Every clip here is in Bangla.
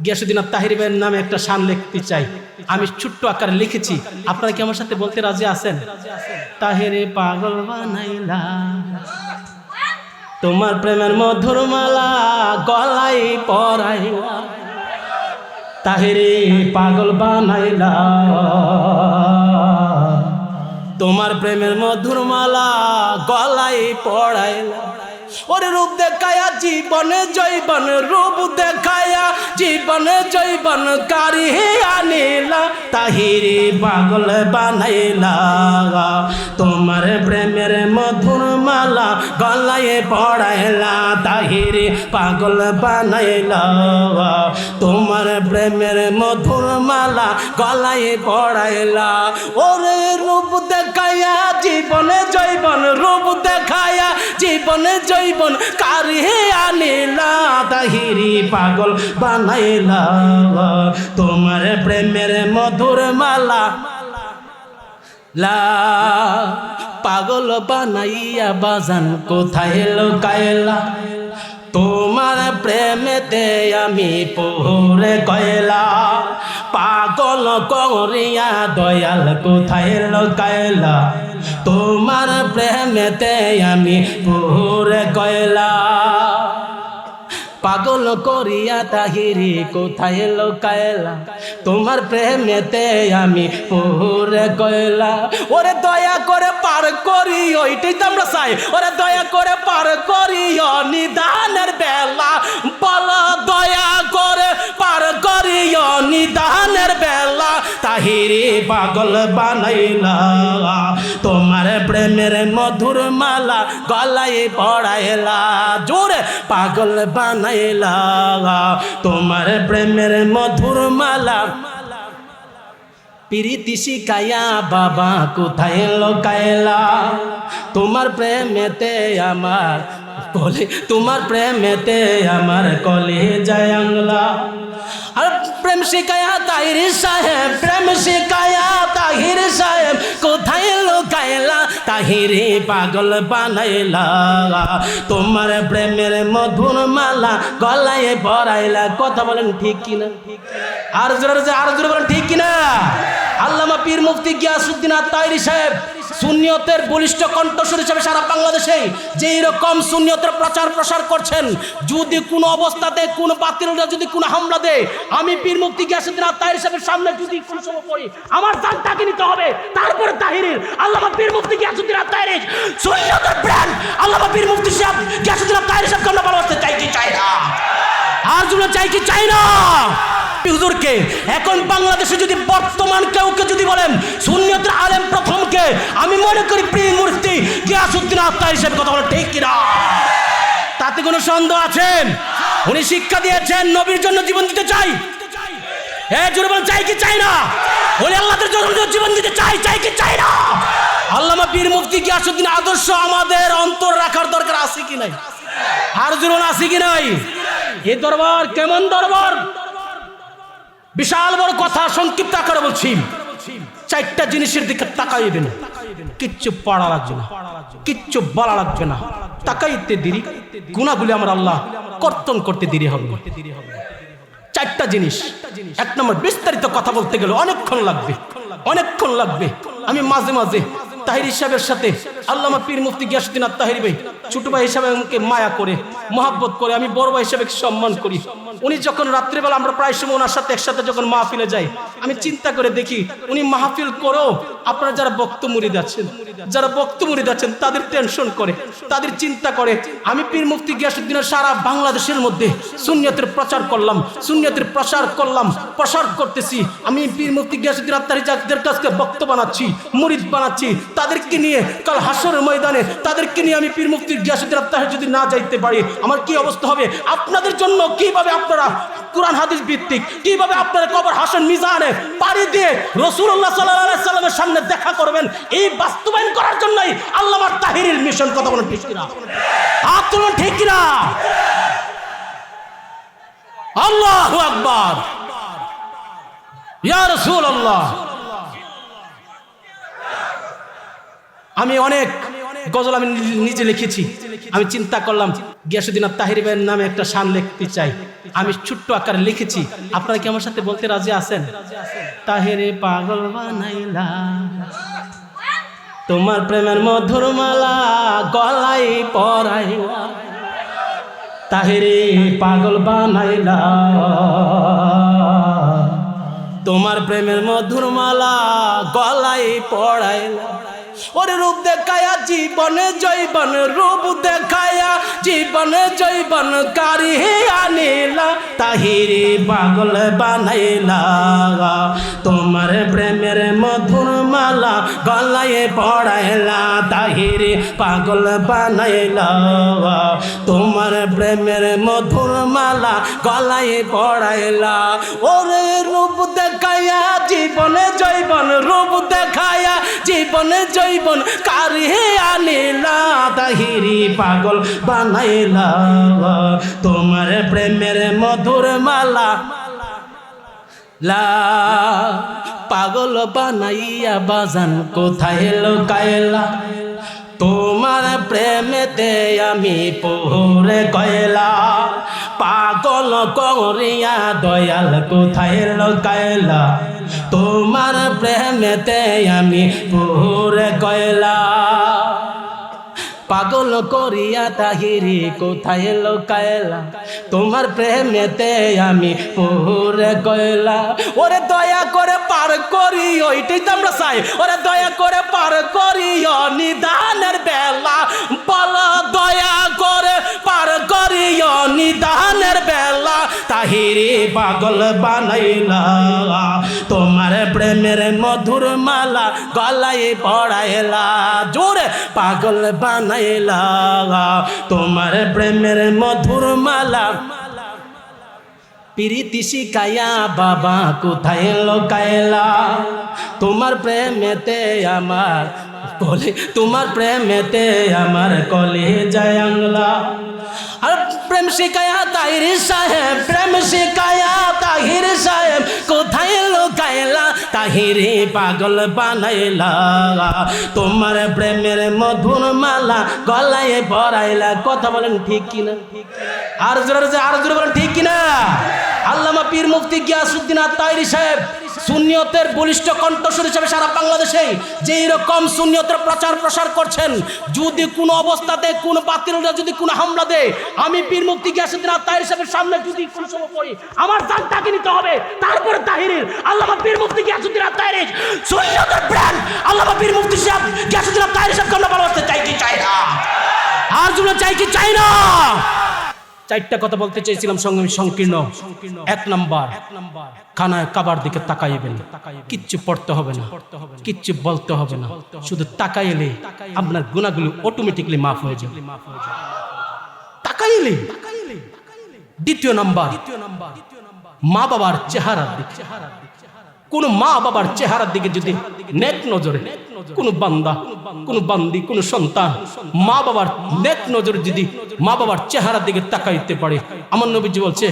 গিয়াসউদ্দিন তাহিরি ভাইয়ের নামে একটা শান লিখতে চাই, আমি ছোট্ট আকারে লিখেছি, আপনারা কি আমার সাথে বলতে রাজি আছেন? তাহিরে পাগল বানাইলা, তোমার প্রেমের মধুর মালা গলায় পরাইলা, তাহিরে পাগল বানাইলা, তোমার প্রেমের মধুর মালা গলায় পড়াইলা। ওরে রূপ দেখায়া জীবনে জৈবন, রূপ দেখায়া জীবনে জৈবন কারি আনিলা, তাহিরি পাগল বানাইলা, তোমার প্রেমের মধুর মালা গলায় পড়াইলা, তাহিরি পাগল বানাইলা, তোমার প্রেমের মধুর মালা গলায় পড়াইলা। ওরে রূপ দেখায়া জীবনে জৈবন, রূপ দেখায়া জীবনে জৈবন কারি আনিলা, তাহিরি পাগল বানাইলা, তোমার প্রেমের মধুর মালা লা পাগল বানাইয়া বাজান কোথায় লুকাইলা, তোমার প্রেমেতে আমি পুরে কয়লা, পাগল করিয়া দয়াল কোথায় লুকাইলা, তোমার প্রেমেতে আমি পুরে কয়লা, পাগল করিয়া তাহিরি কোথায় লুকাইলা, তোমার প্রেমেতে আমি পুরে কয়লা। ওরে দয়া করে পার করি, ওইটাই তো আমরা চাই, ওরে দয়া করে পার করিও নিদানের বেলা, বলো দয়া করে পার করিও নিদানের বেলা, তাহিরি পাগল বানাইলা, তোমার প্রেমের মধুর মালা গলায় পড়াইলা, জোরে পাগল বানাইলা, তোমার প্রেমের মধুর মালা। প্রীতি শিখায়া বাবা কোথায় লুকাইলা, তোমার প্রেমেতে আমার কলে, তোমার প্রেমেতে আমার কলে যায় আংলা, আর প্রেম শিখায়া তাহির সাহেব, প্রেম শিখায়া তাহির সাহেব কোথায় লুকাইলা, তাহিরে পাগল বানাইলা, তোমার প্রেমের মধুর মালা গলায় পরাইলা। কথা বলেন ঠিক কিনা? আর জোরে বলেন ঠিক কিনা? আল্লামা পীর মুফতি গিয়াসউদ্দিন তাহিরি সাহেব সুন্নিয়তের বলিষ্ঠ কণ্ঠস্বর হিসেবে সারা বাংলাদেশে যে এরকম সুন্নিয়তের প্রচার প্রসার করছেন, যদি কোনো অবস্থাতে কোনো বাতিলরা যদি কোনো হামলা দেয়, আমি পীর মুফতি গিয়াসউদ্দিন তাহিরি সাহেবের সামনে যদি কোনো সময় পড়ি, আমার জানটাকে নিতে হবে। তারপরে তাহিরির আল্লামা পীর মুফতি গিয়াসউদ্দিন তাহিরি সুন্নিয়তের ব্র্যান্ড আল্লামা পীর মুফতি সাহেব গিয়াসউদ্দিন তাহিরি সাহেবকে আমরা ভালোবাসতে চাই কি চাই না? আর জন্য চাই কি চাই না? হুজুরকে এখন বাংলাদেশে যদি বর্তমান কেউকে যদি বলেন সুন্নিয়তের আলেম প্রথমকে, আমি মনে করি পীর মুফতি গিয়াসউদ্দিন তাহিরি সাহেব। কথা বলে ঠিক কিনা? তাতে কোনো সন্দেহ আছেন? উনি শিক্ষা দিয়েছেন নবীর জন্য জীবন দিতে চাই, হ্যাঁ জোরে বলেন চাই কি চাই না? উনি আল্লাহর জন্য জীবন দিতে চাই, চাই কি চাই না? আল্লামা পীর মুফতি গিয়াসউদ্দিন আদর্শ আমাদের অন্তর রাখার দরকার আছে কি নাই? আর জোরে আছে কি নাই? এই দরবার কেমন দরবার? বিশাল বড় কথা সংক্ষিপ্ত আকারে বলছি, চারটা জিনিসের দিকে তাকাইবেন, কিচ্ছু পড়া লাগবে না, কিচ্ছু বলা লাগবে না, তাকাইতে দেরি, গুনাহগুলি আমার আল্লাহ কর্তন করতে দেরি হবে। চারটা জিনিস। এক নম্বর, বিস্তারিত কথা বলতে গেলে অনেকক্ষণ লাগবে, অনেকক্ষণ লাগবে। আমি মাঝে মাঝে তাহিরি সাহেবের সাথে আল্লামা পীর মুফতি গিয়াসউদ্দিন তাহিরি ভাই ছোট ভাই হিসাবে আমাকে মায়া করে, মহাব্বত করে, আমি বড় ভাই হিসাবে সম্মান করি। উনি যখন রাত্রিবেলা আমরা প্রায় সময় ওনার সাথে একসাথে যখন মাহফিলে যাই, আমি চিন্তা করে দেখি উনি মাহফিল করেও আপনারা যারা বক্ত মুরিদ আছেন, যারা বক্ত মুরিদ আছেন তাদের টেনশন করে, তাদের চিন্তা করে। আমি পীর মুফতি গিয়াসউদ্দিনের সারা বাংলাদেশের মধ্যে সুন্নিয়তের প্রচার করলাম, সুন্নিয়তের প্রসার করলাম, প্রসার করতেছি। আমি পীর মুফতি গিয়াসউদ্দিন তাহিরি যাদের কাছে বক্ত বানাচ্ছি, মুরিদ বানাচ্ছি, তাদেরকে নিয়ে কাল হাসরের ময়দানে তাদেরকে নিয়ে আমি পীর মুফতি গিয়াসউদ্দিন তাহিরি যদি না যাইতে পারি, আমার কি অবস্থা হবে? আপনাদের জন্য কিভাবে আপনারা কুরআন হাদিস ভিত্তিক, কিভাবে আপনারা কবর হাসর মিজানে পাড়ি দিয়ে রাসূলুল্লাহ সাল্লাল্লাহু আলাইহি সাল্লামের সামনে দেখা করবেন, এই বাস্তবায়ন করার জন্যই আল্লামা তাহিরির মিশন। কথা বলেন ঠিক কিনা? আপনারা ঠিক কিনা? আল্লাহু আকবার, ইয়া রাসূলুল্লাহ। আমি অনেক গজল আমি নিজে লিখেছি। আমি চিন্তা করলাম গিয়াসউদ্দিন তাহিরি ভাইয়ের নামে একটা শান লিখতে চাই, আমি ছোট্ট আকারে লিখেছি, আপনারা কি আমার সাথে বলতে রাজি আছেন? তাহিরে পাগল বানাইলা, তোমার প্রেমের মধুর মালা গলায় পরাইলা, তাহিরে পাগল বানাইলা, তোমার প্রেমের মধুর মালা গলায় পড়াইলা। ওরে রূপ দেখায়া জীবনে জৈবন, রূপ দেখায়া জীবনে জৈবন কারি আনিলা, তাহিরে পাগল বানাইলা, তোমার প্রেমের মধুর মালা গলায় পড়াইলা, তাহিরে পাগল বানাইলা, তোমার প্রেমের মধুর মালা গলায় পড়াইলা। ওরে রূপ দেখায়া জীবনে জৈবন, রূপ দেখায়া জীবনে জৈবন কারি আনিলা, তাহিরি পাগল বানাইলা, তোমার প্রেমের মধুর মালা লা পাগল বানাইয়া বাজান কোথায় লুকাইলা, তোমার প্রেমেতে আমি পুরে কয়লা, পাগল করিয়া দয়াল কোথায় লুকাইলা, তোমার প্রেমেতে আমি পুরে কয়লা, পাগল করিয়া তাহিরি কোথায় লুকাইলা, তোমার প্রেমেতে আমি পুরে কয়লা। ওরে দয়া করে পার করি, ওইটাই তো আমরা চাই, ওরে দয়া করে পার করিও নিদানের বেলা, বলো দয়া করে পার করিও নিদানের বেলা, তাহিরি পাগল বানাইলা, তোমার প্রেমের মধুর মালা গলায় পড়াইলা, জোরে পাগল বানাইলা, তোমার প্রেমের মধুর মালা। প্রীতি শিখায়া বাবা কোথায় লুকাইলা, তোমার প্রেমেতে আমার বলে, তোমার প্রেমেতে আমার কলে যায় আংলা। আর প্রেম শিখায়া তাহির সাহেব, প্রেম শিখায়া তাহির সাহেব কোথায় লুকাইলা, তাহিরে পাগল বানাইলা, তোমার প্রেমের মধুর মালা গলায় পরাইলা। কথা বলেন ঠিক কিনা? আর জোরে বলেন ঠিক কিনা? আল্লামা পীর মুফতি গিয়াসউদ্দিন তাহিরি সাহেব সুন্নিয়তের বলিষ্ঠ কণ্ঠস্বর হিসেবে সারা বাংলাদেশে যেই রকম সুন্নিয়তের প্রচার প্রসার করছেন, যদি কোনো অবস্থাতে কোনো বাতিলরা যদি কোনো হামলা দেয়, আমি পীর মুফতি গিয়াসউদ্দিন তাহিরি সাহেবের সামনে যদি কোনো সময় পড়ি, আমার জান তাকে নিতে হবে। তারপরে তাহিরির আল্লামা পীর মুফতি গিয়াসউদ্দিন তাহিরি সুন্নিয়তের ব্র্যান্ড আল্লামা পীর মুফতি সাহেব গিয়াসউদ্দিন তাহিরি সাহেবকে আমরা ভালোবাসতে চাই কি চাই না? আর জন্য চাই কি চাই না? চারটা কথা বলতে চাইছিলাম সংকীর্ণ। এক নাম্বার, খানায় কাবার দিকে তাকাইবেন, কিচ্ছু পড়তে হবে না, কিচ্ছু বলতে হবে না, শুধু তাকাইলে আপনার গুনাহগুলো অটোমেটিকলি মাফ হয়ে যাবে, তাকাইলে। দ্বিতীয় নাম্বার, মা বাবার চেহারার দিকে, কোন মা বাবার চেহারার দিকে যদি নেক নজরে কোন বান্দা, কোন বান্দি, কোন সন্তান মা বাবার নেক নজরে যদি মা বাবার চেহারার দিকে তাকাইতে পারে, আমার নবীজি বলছে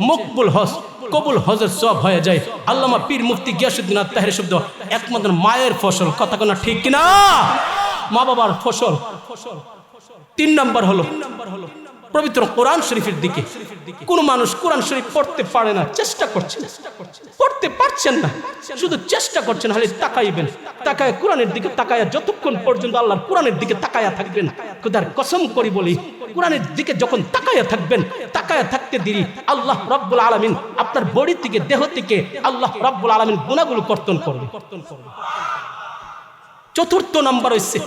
মকবুল হজ, কবুল হজের সব হয়ে যায়। আল্লামা পীর মুফতি গিয়াসউদ্দিন তাহিরি শব্দ একমাত্র মায়ের ফসল। কথা কোন ঠিক কিনা? মা বাবার ফসল। তিন নাম্বার হলো পবিত্র কোরআন শরীফের দিকে। কোন মানুষ কোরআন শরীফ পড়তে পারে না, চেষ্টা করছেন, পড়তে পারছেন না, শুধু চেষ্টা করছেন, খালি তাকাইবেন, তাকায় কোরআনের দিকে তাকায়া যতক্ষণ পর্যন্ত আল্লাহর কোরআনের দিকে তাকায়া থাকবেন, খোদার কসম করি বলি, কোরআনের দিকে যখন তাকায়া থাকবেন, তাকায়া থাকতে দেরি আল্লাহ রাব্বুল আলামিন আপনার বডি থেকে, দেহ থেকে আল্লাহ রাব্বুল আলামিন গুনাহগুলো কর্তন করবে। চতুর্থ নাম্বার হইছে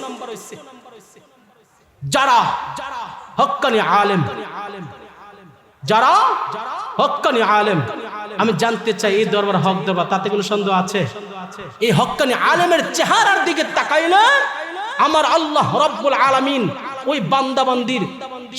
যারা হক্কানি আলেম, যারা হক্কানি আলেম। আমি জানতে চাই এই দরবার হক দরবার, তাতে কোনো সন্দেহ আছে? এই হক্কানি আলেমের চেহারার দিকে তাকাইলে আমার আল্লাহ রাব্বুল আলামিন ওই বান্দাবান্দির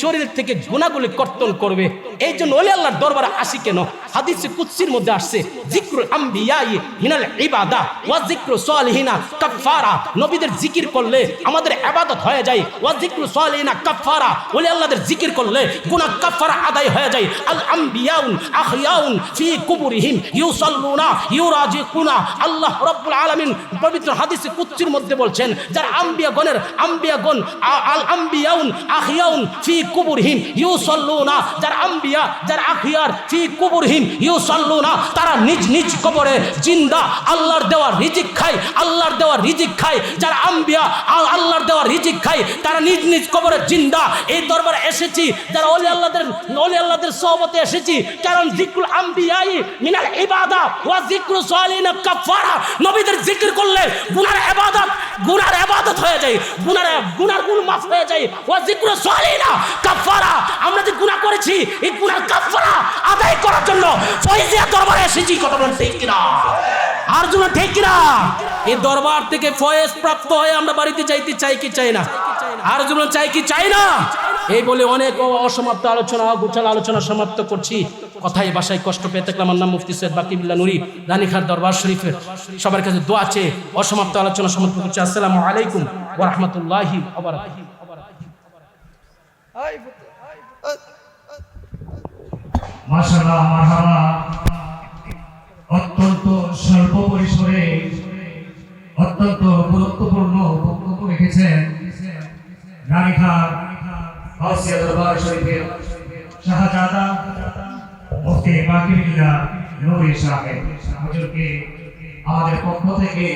শরীর থেকে গুনাহগুলি কর্তন করবে। এই জন্য ওলি আল্লাহর দরবারে আসি কেন? হাদিসে কুদসির মধ্যে আসছে যিকরুল আমবিয়াই মিনাল ইবাদা ওয়া যিকরু সালিহিনা কাফারা। নবীদের জিকির করলে আমাদের ইবাদত হয়ে যায়। ওয়া যিকরু সালিহিনা কাফারা, ওলি আল্লাহদের জিকির করলে গুনাহ কাফারা আদায় হয়ে যায়। আল আমবিয়াউন আহইয়াউন ফি কুবুরিহিম ইউসাল্লুনা ইউরাজিকুনা। আল্লাহ রাব্বুল আলামিন পবিত্র হাদিসে কুদসির মধ্যে বলছেন, যারা আম্বিয়াগণ আল আম্বিয়াউন আহইয়াউন ফি কুবুরিহিম ইউসাল্লুনা, যারা আম্বিয়া যারা আখিয়ার ফি কুবুরহিম ইউসাল্লুনা, তারা নিজ নিজ কবরে জিন্দা আল্লাহর দেওয়া রিজিক খায়, আল্লাহর দেওয়া রিজিক খায়। যারা আম্বিয়া আল্লাহর দেওয়া রিজিক খায় তারা নিজ নিজ কবরে জিন্দা। এই দরবারে এসেছি যারা ওলি আল্লাহদের সোহবতে এসেছি, কারণ যিকরুল আমবিয়াই মিনাল ইবাদা ওয়া যিকরু সালিহিনা কাফারা। নবীদের জিকির করলে গুনার ইবাদত হয়ে যায়, গুনার গুণ মাফ হয়ে যায়। ওয়া যিকরু সালিহিনা কাফারা, আমরা যে গুনাহ করেছি এই গুনার কাফারা আদায় করার জন্য ফয়জিয়া দরবারে এসেছি। কথা বলেন ঠিক কিনা? আর জন্য ঠিক কিনা? এই দরবার থেকে ফয়েজ প্রাপ্ত হয়ে আমরা বাড়িতে যাইতে চাই কি চাই না? আর জন্য চাই কি চাই না? এই বলে অনেক অসমাপ্ত আলোচনা, গোছাল আলোচনা সমাপ্ত করছি। কথাই ভাষায় কষ্ট পেয়ে থাকলাম। আমার নাম মুফতি সৈয়দ বাকি বিল্লাহ নুরি, রানীখার দরবার শরীফে সবার কাছে দোয়া চেয়ে অসমাপ্ত আলোচনা সমাপ্ত করছি। আসসালামু আলাইকুম ওয়া রাহমাতুল্লাহি ওয়া বারাকাতুহু। মাশাআল্লাহ, মারহাবা। অত্যন্ত স্বল্প পরিসরে অত্যন্ত গুরুত্বপূর্ণ বক্তব্য রেখেছেন রানীখার গাউসিয়া দরবার শরীফের শাহজাদা মুফতি বাকি বিল্লাহ নুরি সাহেব। হুজুরকে আমাদের পক্ষ থেকে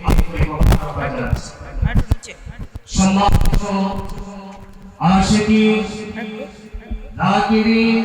আন্তরিক ধন্যবাদ জানাচ্ছি। সম্মানিত আশিকি, নাকিরিন,